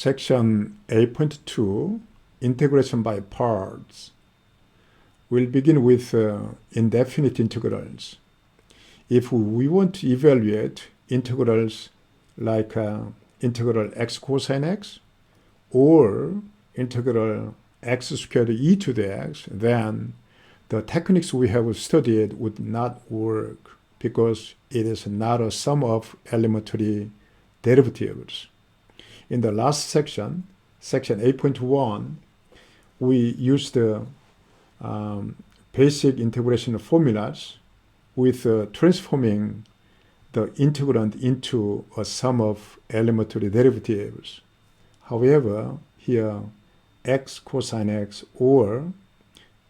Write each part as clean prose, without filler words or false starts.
Section 8.2, Integration by Parts. We'll begin with indefinite integrals. If we want to evaluate integrals like integral x cosine x or integral x squared e to the x, then the techniques we have studied would not work because it is not a sum of elementary derivatives. In the last section, section 8.1, we used the basic integration formulas with transforming the integrand into a sum of elementary derivatives. However, here x cosine x or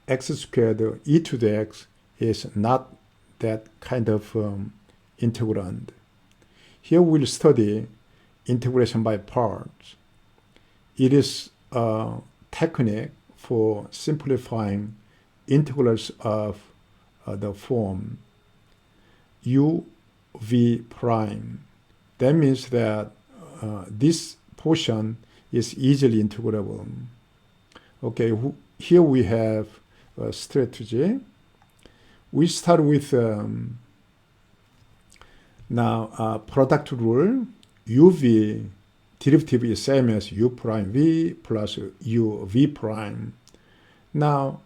x squared e to the x is not that kind of integrand. Here we'll study integration by parts. It is a technique for simplifying integrals of the form u v prime. That means that this portion is easily integrable. Okay, here we have a strategy. We start with now product rule. uv derivative is same as u prime v plus u v prime. Now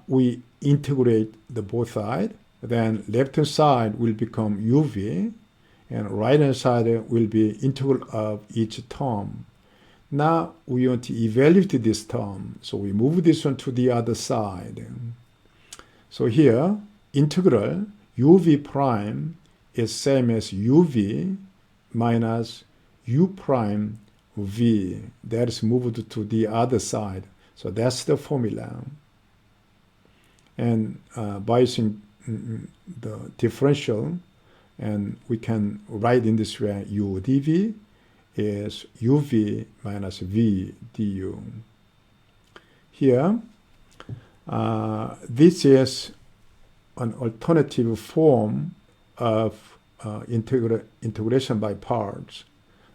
we integrate the both sides. Then left hand side will become uv and right hand side will be integral of each term. Now we want to evaluate this term, so we move this one to the other side. So here integral uv prime is same as uv minus u prime v. That is moved to the other side. So that's the formula. And by using the differential, and we can write in this way, u dv is uv minus v du. Here, this is an alternative form of integration by parts.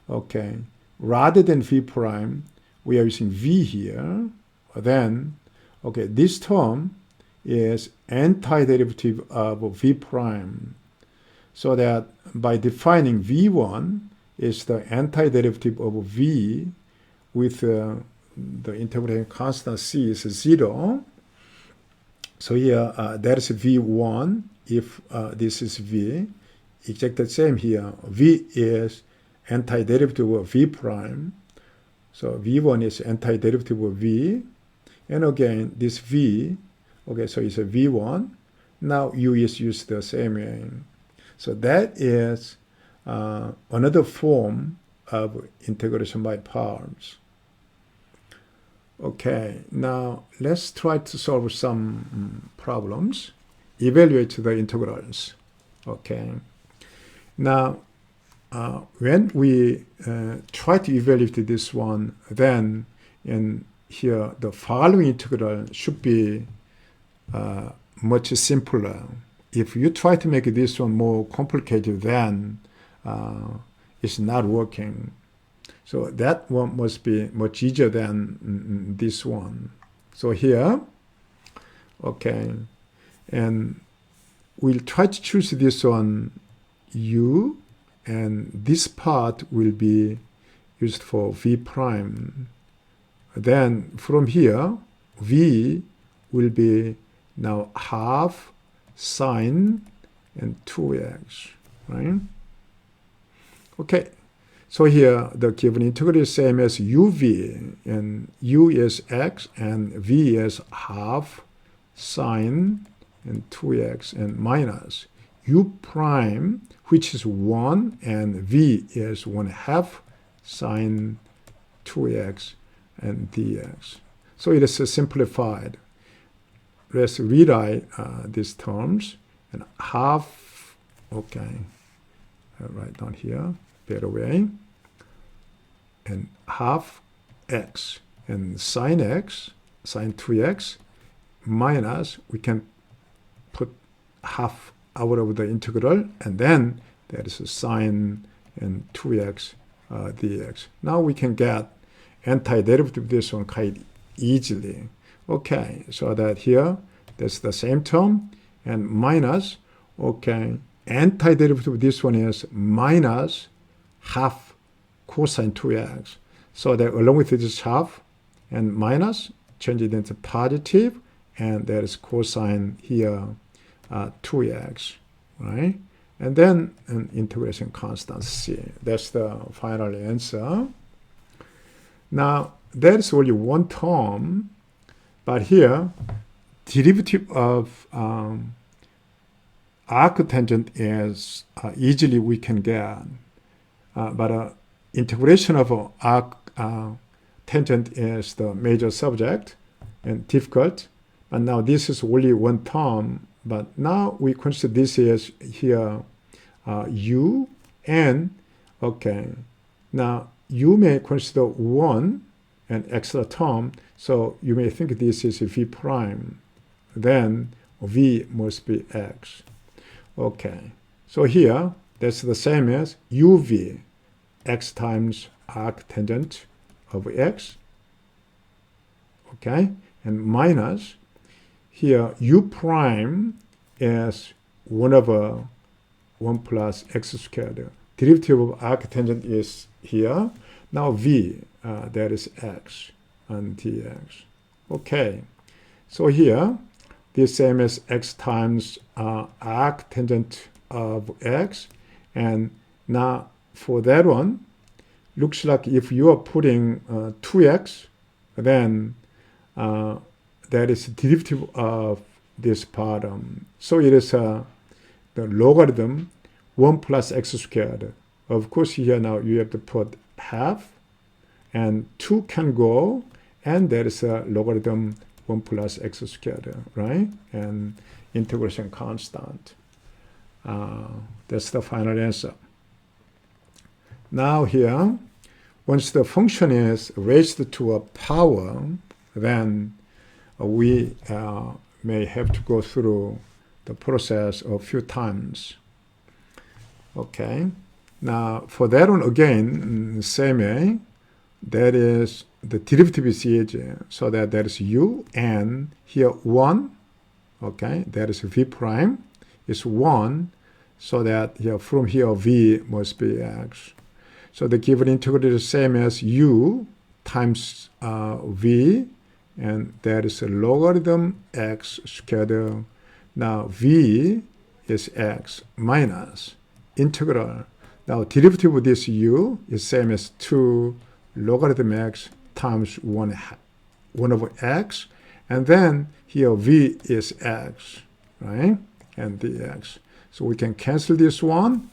Okay, rather than v prime, we are using v here. Then, okay, this term is antiderivative of v prime. So that by defining v1 is the antiderivative of v with the integration constant c is 0. So here that is v1 if this is v. Exactly the same here. v is antiderivative of v prime. So v1 is antiderivative of v. And again, this v, okay, so it's a v1. Now u is used the same way. So that is another form of integration by parts. Okay, now let's try to solve some problems. Evaluate the integrals. Okay. Now, when we try to evaluate this one, then in here the following integral should be much simpler. If you try to make this one more complicated, then it's not working. So that one must be much easier than this one. So here, okay, and we'll try to choose this one u, and this part will be used for v prime. Then from here, v will be now half sine and 2x, right? Okay, so here the given integral is same as uv, and u is x and v is half sine and 2x and minus u prime, which is 1, and v is 1/2 sine 2x and dx. So it is simplified. Let's rewrite these terms, and half, okay, I'll write down here, better way, and half x, and sine 2x, minus, we can put half out of the integral, and then that is a sine and 2x dx. Now we can get antiderivative of this one quite easily. Okay, so that here, that's the same term, and minus, okay, antiderivative of this one is minus half cosine 2x. So that along with this half and minus, change it into positive, and there is cosine here 2x, right? And then an integration constant c. That's the final answer. Now, there is only one term, but here, derivative of arctangent is easily we can get, but integration of arctangent is the major subject and difficult. And now this is only one term, but now we consider this is here u, and okay, now you may consider one an extra term, so you may think this is v prime, then v must be x. Okay, so here that's the same as uv, x times arctangent of x, okay, and minus here u prime is 1 over 1 plus x squared. Derivative of arctangent is here. Now v, that is x and dx. Okay, so here this same as x times arctangent of x, and now for that one, looks like if you are putting 2x, then that is derivative of this part. So it is the logarithm 1 plus x squared. Of course, here now you have to put half, and 2 can go, and there is a logarithm 1 plus x squared, right? And integration constant. That's the final answer. Now here, once the function is raised to a power, then we may have to go through the process a few times. Okay, now for that one again, same way, that is the derivative is easy, so that there is u, and here 1, okay, that is v prime is 1, so that here from here v must be x. So the given integral is the same as u times v, and that is a logarithm x squared. Now v is x minus integral. Now derivative of this u is same as 2 logarithm x times 1 over x, and then here v is x, right, and dx. So we can cancel this one,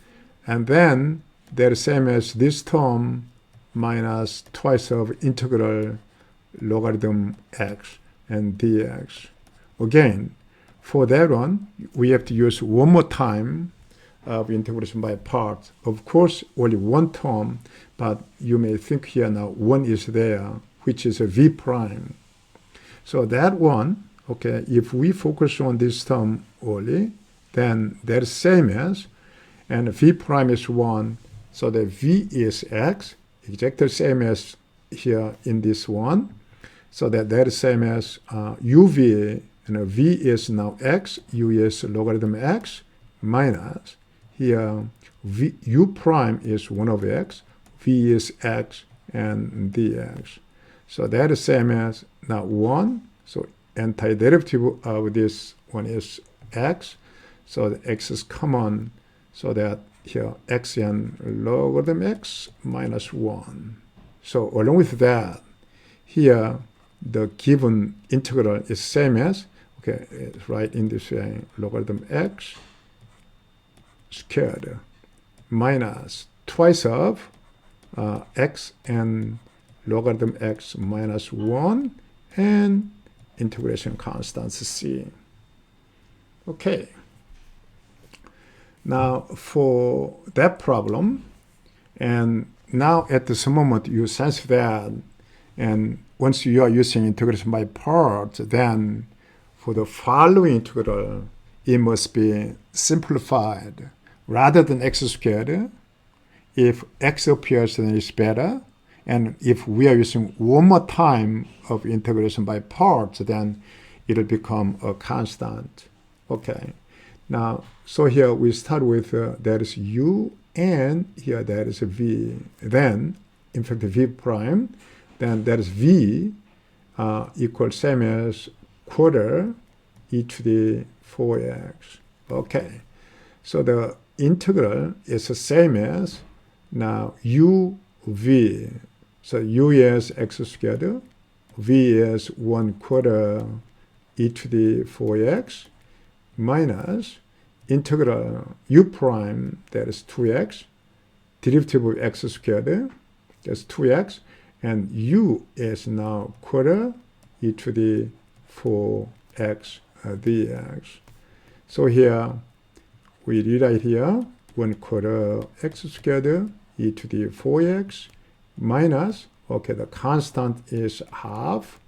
and then they're same as this term minus twice of integral logarithm x and dx. Again, for that one, we have to use one more time of integration by parts. Of course, only one term, but you may think here now one is there, which is a v prime. So that one, okay, if we focus on this term only, then that's same as, and v prime is 1, so the v is x, exactly same as here in this one. So that is same as uv, and v is now x, u is logarithm x, minus here v, u prime is 1 over x, v is x, and dx. So that is same as now 1, so antiderivative of this one is x, so the x is common, so that here x and logarithm x minus 1. So along with that, here the given integral is same as, okay, it's right in this way, logarithm x squared minus twice of x and logarithm x minus 1 and integration constant c. Okay. Now for that problem, and now at this moment you sense that, and once you are using integration by parts, then for the following integral, it must be simplified. Rather than x squared, if x appears, then it's better. And if we are using one more time of integration by parts, then it'll become a constant. Okay. Now, so here we start with that is u, and here that is v. Then, in fact, v prime, then that is v equals same as quarter e to the 4x. Okay. So the integral is the same as now u v. So u is x squared, v is 1/4 e to the 4x minus integral u prime, that is 2x, derivative of x squared, that's 2x, and u is now quarter e to the 4x dx. So here we rewrite here 1/4 x squared e to the 4x minus, okay, the constant is half,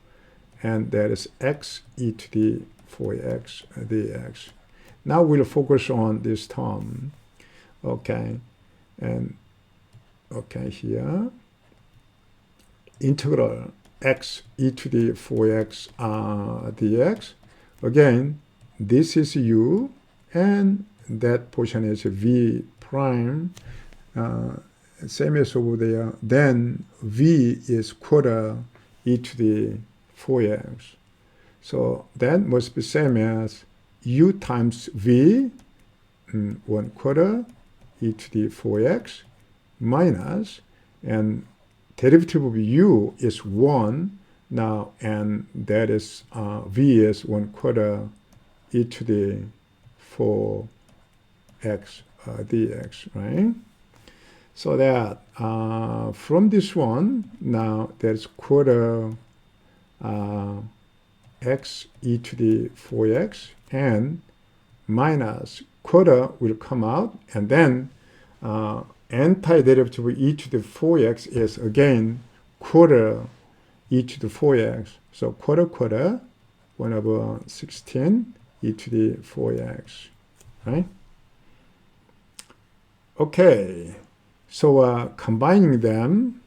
and that is x e to the 4x dx. Now we'll focus on this term, okay, and okay, here integral x e to the 4x dx. Again, this is u, and that portion is v prime, same as over there. Then v is quarter e to the 4x. So that must be same as u times v, 1/4 e to the 4x minus, and derivative of u is 1 now, and that is v is 1/4 e to the 4x dx, right? So that from this one, now there's quarter x e to the 4x, and minus quarter will come out, and then antiderivative of e to the 4x is again quarter e to the 4x. So quarter, 1/16 e to the 4x, right? Okay, so combining them,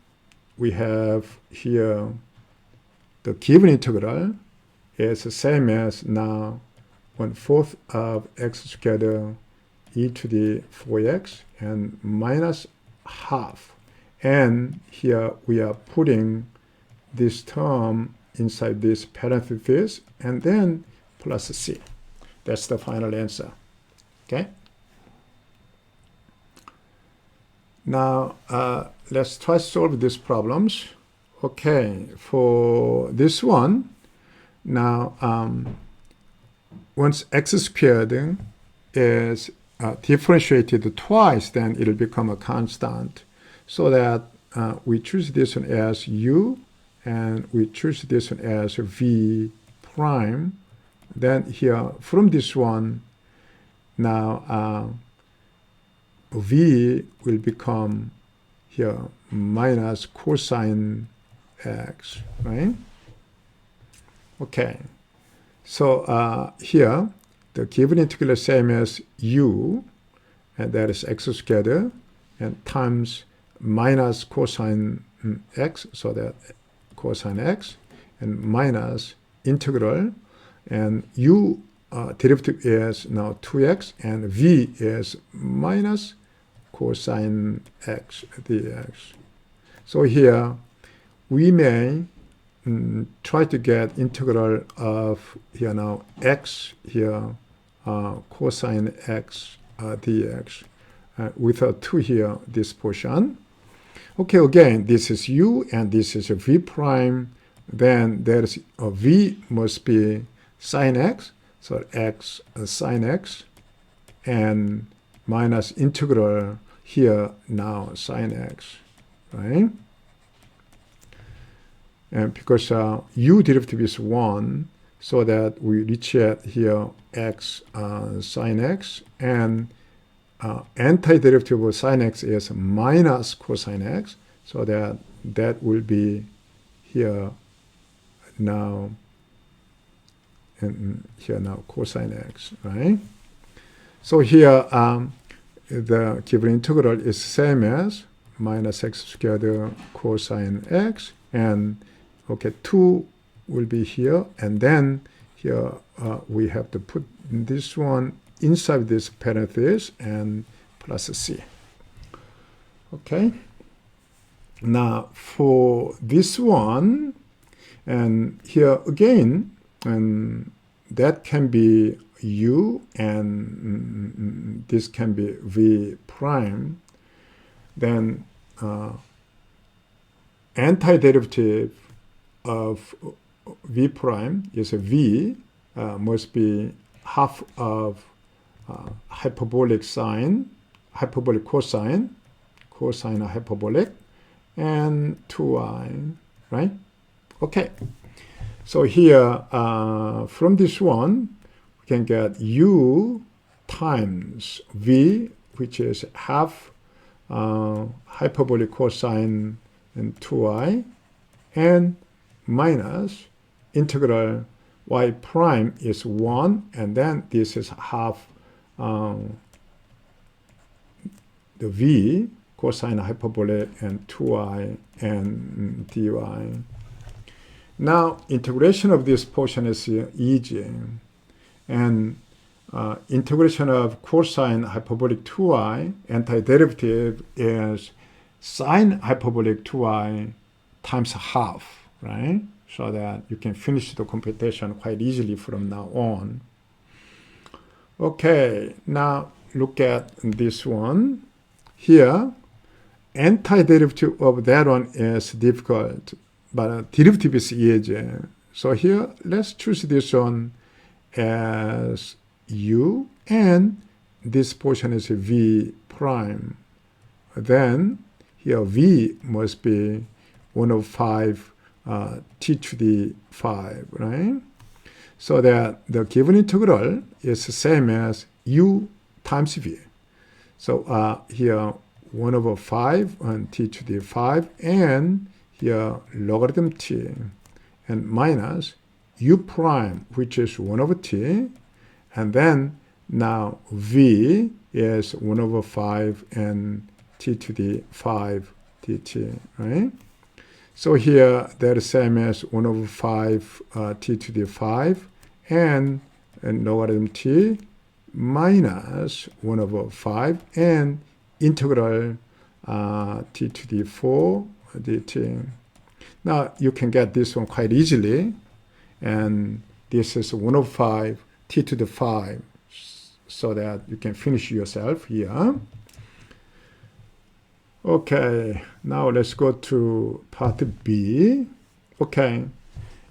we have here the given integral is the same as now 1/4 of x squared e to the 4x and minus half. And here we are putting this term inside this parenthesis, and then plus c. That's the final answer. Okay? Now, let's try to solve these problems. Okay, for this one, now, once x squared is differentiated twice, then it'll become a constant. So that we choose this one as u, and we choose this one as v prime. Then here, from this one, now v will become here minus cosine x, right? Okay, so here the given integral is same as u, and that is x squared, and times minus cosine x, so that cosine x, and minus integral, and u derivative is now 2x, and v is minus cosine x dx. So here we may try to get integral of here now x here cosine x dx with a 2 here, this portion. Okay, again, this is u and this is a v prime. Then there's a v must be sine x, so x sine x, and minus integral here now sine x, right? And because u derivative is 1, so that we reach at here x sine x, and antiderivative of sine x is minus cosine x, so that will be here now, and here now cosine x, right? So here the given integral is same as minus x squared cosine x, and okay, 2 will be here, and then here we have to put this one inside this parenthesis and plus c. Okay, now for this one, and here again, and that can be u, and this can be v prime. Then antiderivative of v prime is a v, must be half of hyperbolic sine, hyperbolic cosine, cosine hyperbolic, and 2i, right? Okay, so here from this one we can get u times v, which is half hyperbolic cosine and 2i, and minus integral y prime is 1, and then this is half the v cosine hyperbolic and 2i and dy. Now integration of this portion is easy, and integration of cosine hyperbolic 2i, antiderivative is sine hyperbolic 2i times half, right? So that you can finish the computation quite easily from now on. Okay, now look at this one. Here, antiderivative of that one is difficult, but derivative is easy. So here, let's choose this one as u, and this portion is v prime. Then here v must be 1 over 5 t to the 5, right? So that the given integral is the same as u times v. So here 1 over 5 and t to the 5, and here logarithm t, and minus u prime, which is 1 over t, and then now v is 1 over 5 and t to the 5 dt, right? So here that is same as 1 over 5 t to the 5 and logarithm t minus 1 over 5 and integral t to the 4 dt. Now you can get this one quite easily, and this is 1 over 5 t to the 5, so that you can finish yourself here. Okay, now let's go to part B. Okay,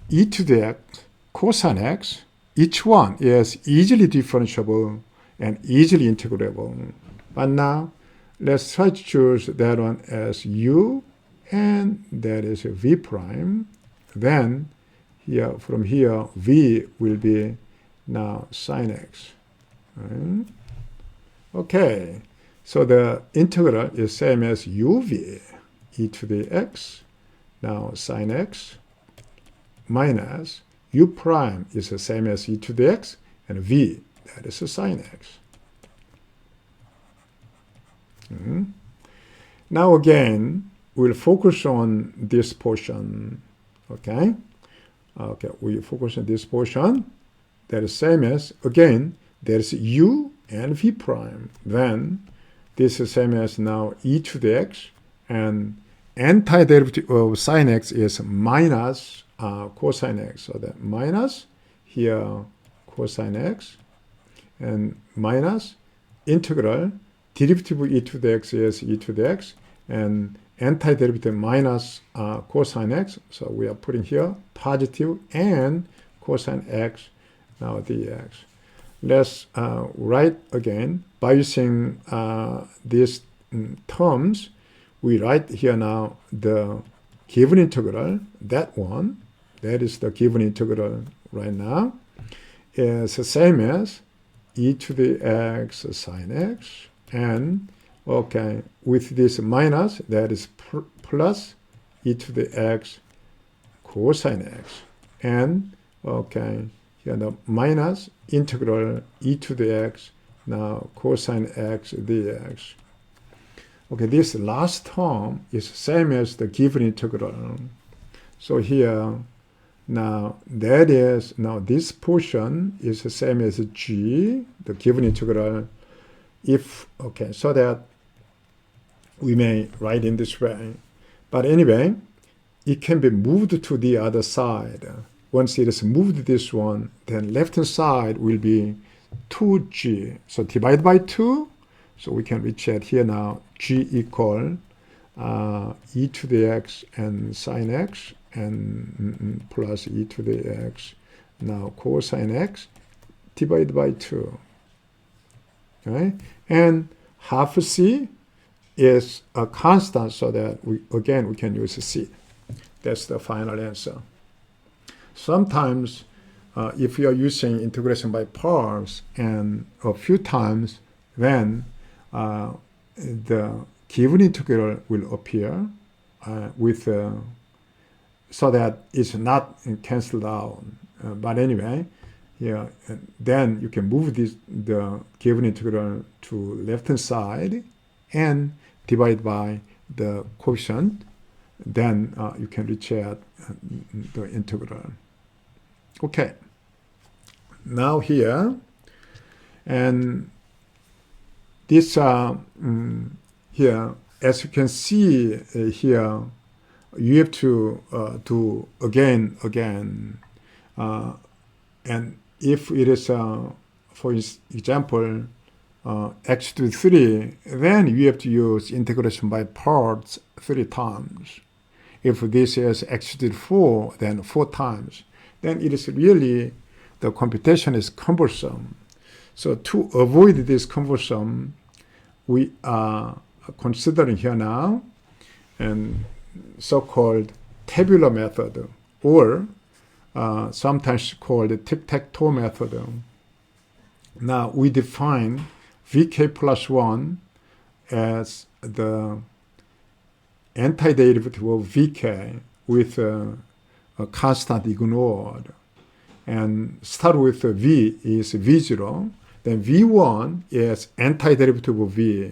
e to the x, cosine x, each one is easily differentiable and easily integrable. But now let's try to choose that one as u, and that is v prime. Then here, from here, v will be now sine x. Right? Okay, so the integral is same as uv, e to the x, now sine x, minus u prime is the same as e to the x, and v, that is a sine x. Now again, we'll focus on this portion, okay? Okay, we focus on this portion. That is same as, again, there's u and v prime. Then this is same as now e to the x, and antiderivative of sine x is minus cosine x. So that minus here cosine x, and minus integral derivative of e to the x is e to the x, and antiderivative minus cosine x. So we are putting here positive and cosine x, now dx. Let's write again by using these terms. We write here now the given integral, that one, that is the given integral right now, is the same as e to the x sine x, and okay, with this minus, that is plus e to the x cosine x, and okay, here the minus integral e to the x Now cosine x dx. Okay, this last term is same as the given integral. So here, now that is, now this portion is the same as g, the given integral. If, okay, so that we may write in this way. But anyway, it can be moved to the other side. Once it is moved this one, then left hand side will be 2g. So divide by 2. So we can reach it here now, g equal e to the x and sine x and plus e to the x. Now cosine x divided by 2. Okay? And half c is a constant, so that we can use c. That's the final answer. Sometimes if you are using integration by parts and a few times, then the given integral will appear with so that it's not cancelled out. But anyway, yeah, then you can move the given integral to left hand side and divide by the coefficient. Then you can reach out the integral. Okay. Now here, and this here, as you can see here, you have to do again, and if it is, for example, x to 3, then you have to use integration by parts 3 times. If this is x to 4, then 4 times. Then it is really, the computation is cumbersome. So to avoid this cumbersome, we are considering here now and so-called tabular method, or sometimes called the tic-tac-toe method. Now we define vk plus 1 as the antiderivative of vk with a constant ignored. And start with v is v0, then v1 is antiderivative of v,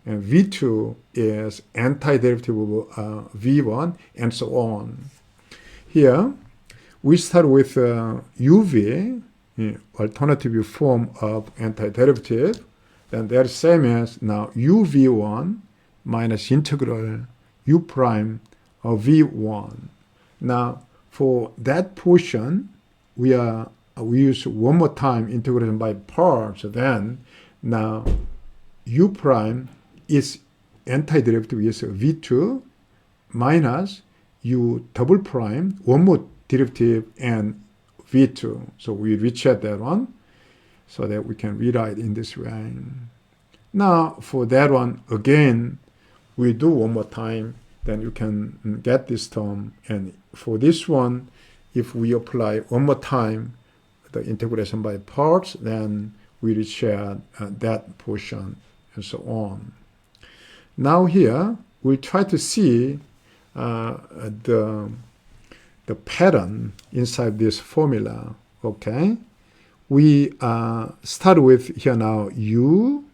and v2 is antiderivative of v1, and so on. Here, we start with uv, alternative form of antiderivative, then that is same as now uv1 minus integral u prime of v1. Now, for that portion, we use one more time integration by parts. Then now u prime is antiderivative is v2 minus u double prime, one more derivative, and v2. So we recheck that one so that we can rewrite in this way. Now for that one, again, we do one more time, then you can get this term. And for this one, if we apply one more time the integration by parts, then we recheck that portion, and so on. Now here, we try to see the pattern inside this formula, okay? We start with here now u,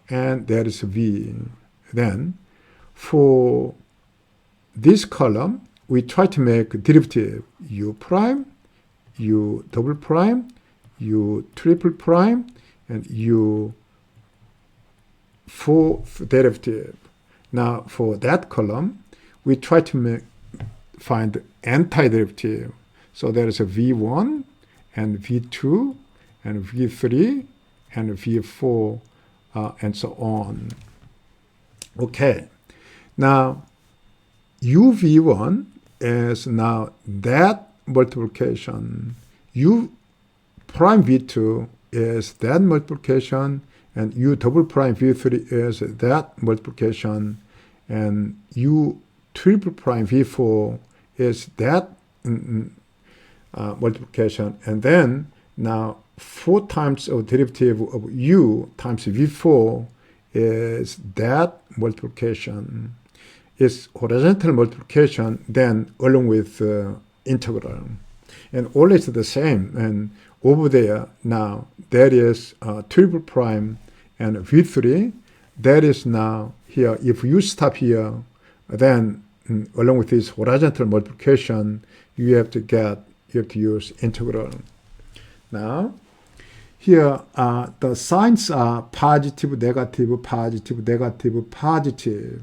and there is v. Then for this column, we try to make derivative u prime, u double prime, u triple prime, and u fourth derivative. Now for that column, we try to find antiderivative. So there is a v1 and v2 and v3 and v4 and so on. Okay, now uv1 is now that multiplication, u prime v2 is that multiplication, and u double prime v3 is that multiplication, and u triple prime v4 is that multiplication. And then now 4 times of derivative of u times v4 is that multiplication. It's horizontal multiplication then along with integral. And always the same. And over there now there is triple prime and V3, that is now here. If you stop here, then along with this horizontal multiplication, you have to use integral. Now, here the signs are positive, negative, positive, negative, positive.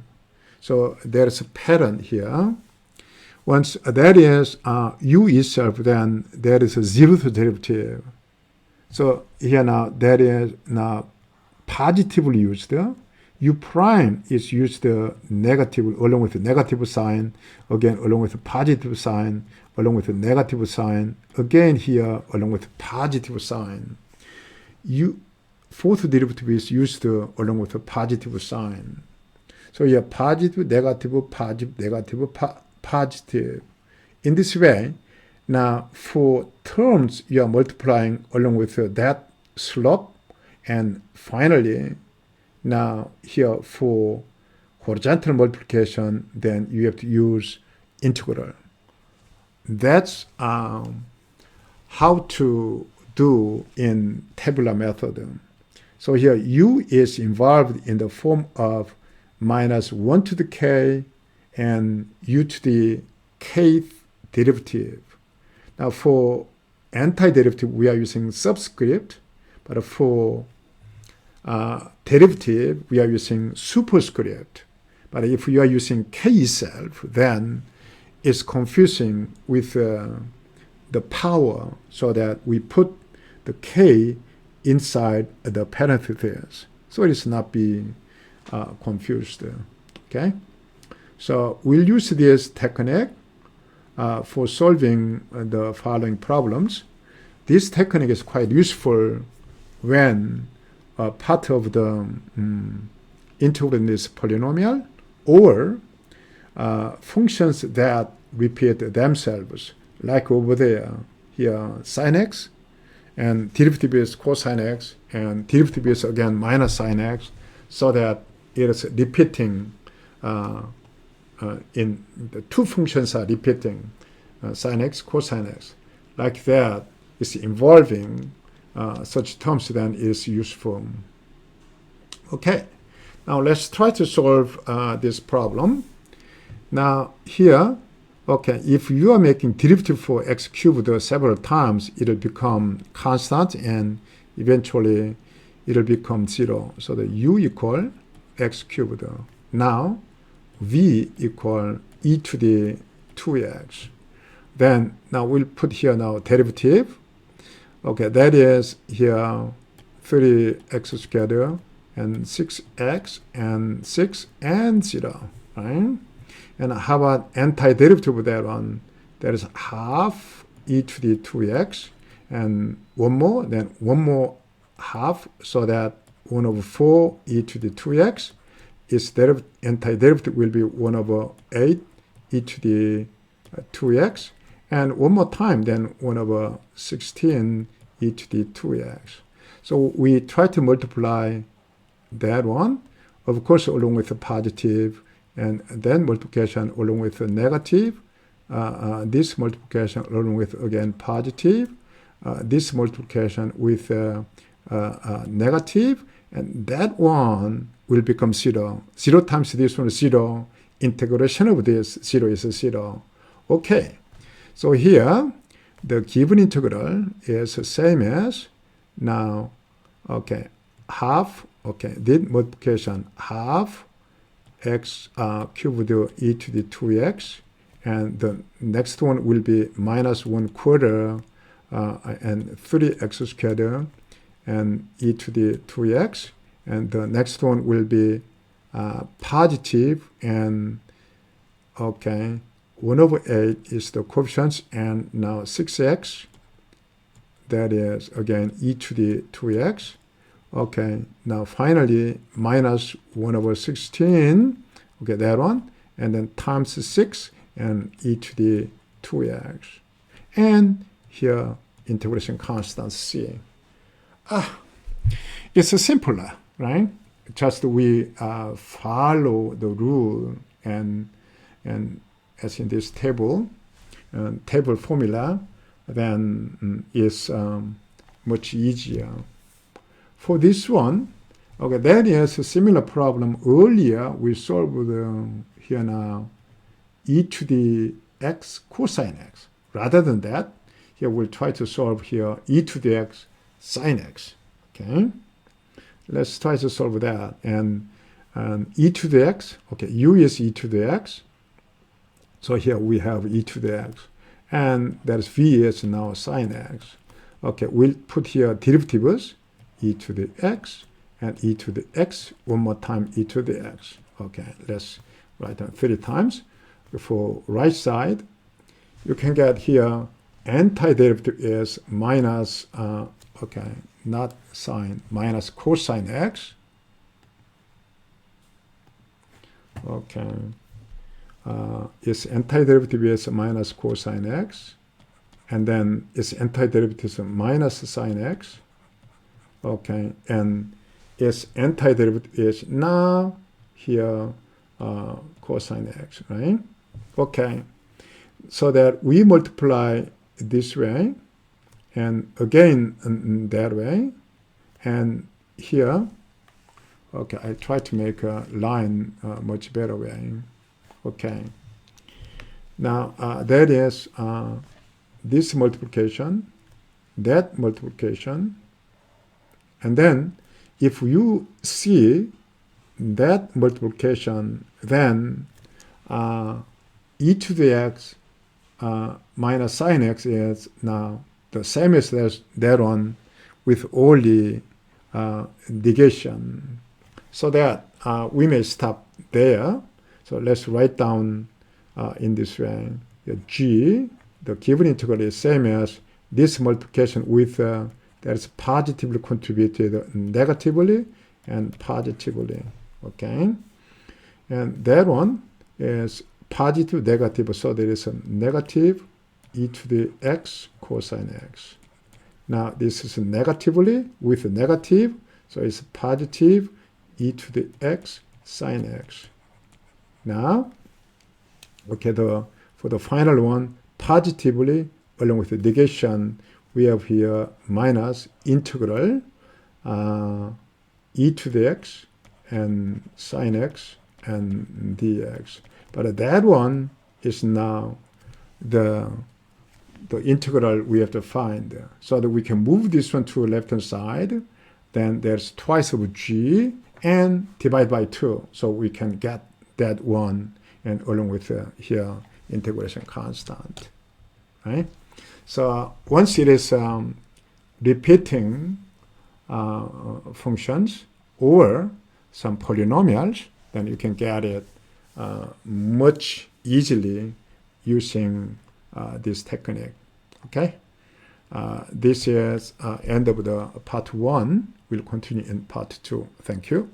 So there's a pattern here. Once that is u itself, then there is a zeroth derivative. So here now that is now positively used. U prime is used negative along with the negative sign, again along with the positive sign, along with the negative sign, again here along with the positive sign. Fourth derivative is used along with a positive sign. So here positive, negative, positive, negative, positive. In this way, now for terms you are multiplying along with that slope, and finally now here for horizontal multiplication, then you have to use integral. That's how to do in tabular method. So here u is involved in the form of minus 1 to the k and u to the kth derivative. Now for antiderivative we are using subscript, but for derivative we are using superscript. But if you are using k itself, then it's confusing with the power, so that we put the k inside the parentheses, so it is not be confused. Okay, so we'll use this technique for solving the following problems. This technique is quite useful when part of the integral is polynomial, or functions that repeat themselves, like over there, here sin x, and derivative is cosine x, and derivative is again minus sin x, so that it is repeating in the two functions are repeating sin x, cosine x. Like that is involving such terms, then is useful. Okay, now let's try to solve this problem. Now here, okay, if you are making derivative for x cubed several times, it will become constant and eventually it will become 0. So the u equal x cubed. Now v equal e to the 2x. Then now we'll put here now derivative. Okay, that is here 3x squared and 6x and 6 and 0, right? And how about antiderivative of that one? That is half e to the 2x, and one more, then one more half, so that 1 over 4 e to the 2x is antiderivative will be 1 over 8 e to the 2x, and one more time, then 1 over 16 e to the 2x. So we try to multiply that one, of course, along with the positive, and then multiplication along with the negative, this multiplication along with, again, positive, this multiplication with negative, and that one will become 0. 0 times this one is 0. Integration of this 0 is 0. Okay, so here the given integral is the same as now, okay, half, okay, this multiplication half x cubed e to the 2x, and the next one will be minus 1/4 and 3x squared and e to the 2x, and the next one will be positive, and okay, 1 over 8 is the coefficients, and now 6x, that is again e to the 2x. Okay, now finally minus 1 over 16, okay, that one, and then times 6 and e to the 2x. And here integration constant c. It's simpler, right? Just we follow the rule, and as in this table formula, then is much easier. For this one, Okay, that is a similar problem. Earlier, we solved here now e to the x cosine x. Rather than that, here we'll try to solve here e to the x sine x. Okay, let's try to solve that. And e to the x, okay, u is e to the x. So here we have e to the x. And that is v is now sine x. Okay, we'll put here derivatives, e to the x, and e to the x, one more time, e to the x. Okay, let's write down 3 times. For right side, you can get here antiderivative is minus, okay, not sine, minus cosine x. Okay, its antiderivative is minus cosine x, and then its antiderivative is minus sine x. Okay, and its antiderivative is now here cosine x, right? Okay, so that we multiply this way, and again that way, and here, okay, I try to make a line much better way. Okay, now that is this multiplication, that multiplication, and then if you see that multiplication, then e to the x minus sine x is now the same as that one with only negation. So that we may stop there. So let's write down in this way. G, the given integral is same as this multiplication with that is positively contributed negatively and positively. Okay, and that one is positive, negative, so there is a negative e to the x cosine x. Now this is negatively with a negative, so it's positive e to the x sine x. Now, okay, for the final one, positively along with the negation, we have here minus integral e to the x and sine x and dx. But that one is now the integral we have to find, so that we can move this one to left hand side. Then there's twice of g and divide by 2, so we can get that one, and along with here integration constant, right? So once it is repeating functions or some polynomials, then you can get it much easily using this technique. Okay, this is end of the part 1. We'll continue in part 2. Thank you.